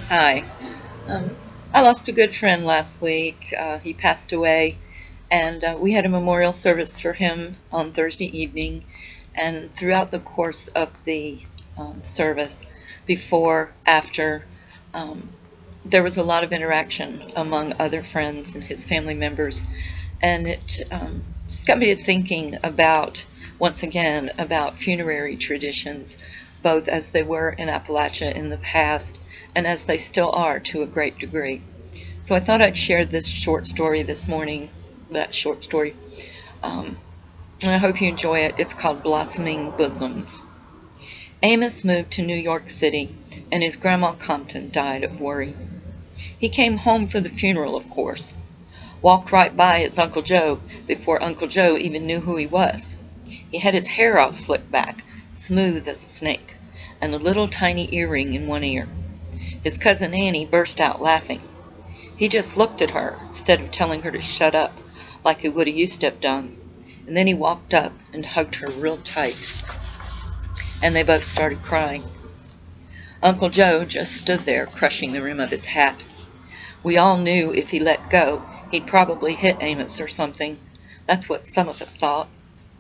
Hi. Um, I lost a good friend last week. He passed away, and we had a memorial service for him on Thursday evening. And throughout the course of the service, before, after, um, there was a lot of interaction among other friends and his family members. And it just got me to thinking about, once again, about funerary traditions, both as they were in Appalachia in the past and as they still are to a great degree. So I thought I'd share this short story this morning, that short story, um, and I hope you enjoy it. It's called Blossoming Bosoms. Amos moved to New York City, and his grandma Compton died of worry. He came home for the funeral, of course. Walked right by his Uncle Joe before Uncle Joe even knew who he was. He had his hair all slicked back, smooth as a snake, and a little tiny earring in one ear. His cousin Annie burst out laughing. He just looked at her instead of telling her to shut up, like he would have used to have done. And then he walked up and hugged her real tight, and they both started crying. Uncle Joe just stood there, crushing the rim of his hat. We all knew if he let go, he'd probably hit Amos or something. That's what some of us thought.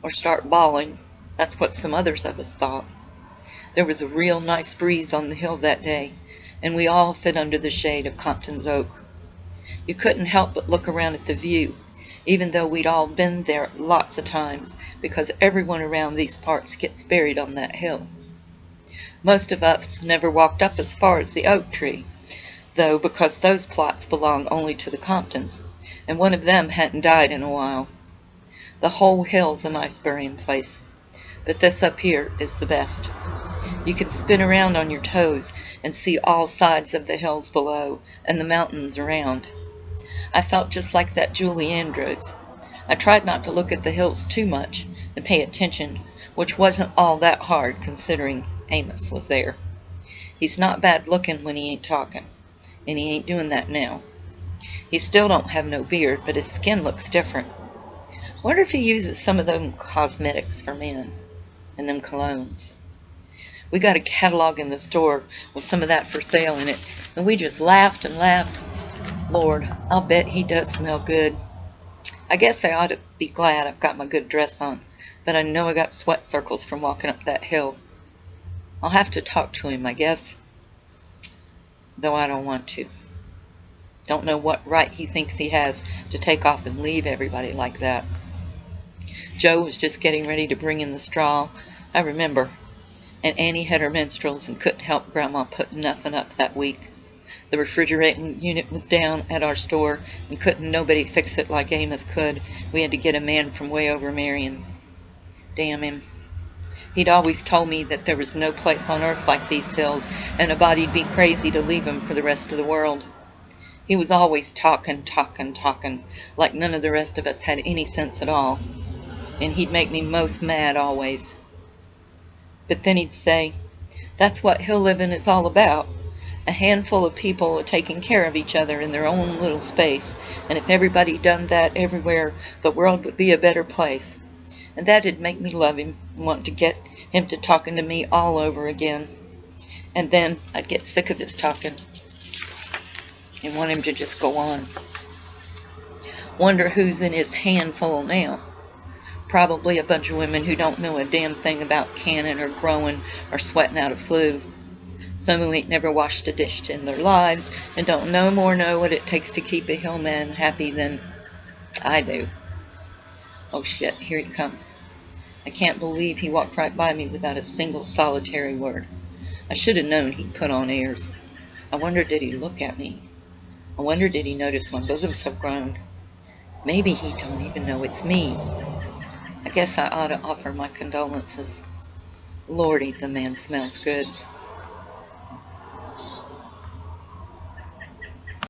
Or start bawling. That's what some others of us thought. There was a real nice breeze on the hill that day, and we all fit under the shade of Compton's oak. You couldn't help but look around at the view, even though we'd all been there lots of times, because everyone around these parts gets buried on that hill. Most of us never walked up as far as the oak tree, though, because those plots belong only to the Comptons, and one of them hadn't died in a while. The whole hill's a nice burying place, but this up here is the best. You can spin around on your toes and see all sides of the hills below and the mountains around. I felt just like that Julie Andrews. I tried not to look at the hills too much and pay attention, which wasn't all that hard considering Amos was there. He's not bad looking when he ain't talking, and he ain't doing that now. He still don't have no beard, but his skin looks different. Wonder if he uses some of them cosmetics for men and them colognes. We got a catalog in the store with some of that for sale in it, and we just laughed and laughed. Lord, I'll bet he does smell good. I guess I ought to be glad I've got my good dress on, but I know I got sweat circles from walking up that hill. I'll have to talk to him, I guess, though I don't want to. Don't know what right he thinks he has to take off and leave everybody like that. Joe was just getting ready to bring in the straw, I remember, and Annie had her menstruals and couldn't help Grandma put nothing up that week. The refrigerating unit was down at our store, and couldn't nobody fix it like Amos could. We had to get a man from way over Marion. Damn him. He'd always told me that there was no place on earth like these hills, and a body'd be crazy to leave 'em for the rest of the world. He was always talking, talking, talking, like none of the rest of us had any sense at all, and he'd make me most mad always. But then he'd say, "That's what hill living is all about. A handful of people taking care of each other in their own little space, and if everybody done that everywhere, the world would be a better place." And that'd make me love him and want to get him to talking to me all over again. And then I'd get sick of his talking and want him to just go on. Wonder who's in his handful now. Probably a bunch of women who don't know a damn thing about canning or growing or sweating out a flu. Some who ain't never washed a dish in their lives and don't no more know what it takes to keep a hillman happy than I do. Oh shit, here he comes. I can't believe he walked right by me without a single solitary word. I should have known he'd put on airs. I wonder did he look at me? I wonder did he notice my bosoms have grown? Maybe he don't even know it's me. I guess I ought to offer my condolences. Lordy, the man smells good.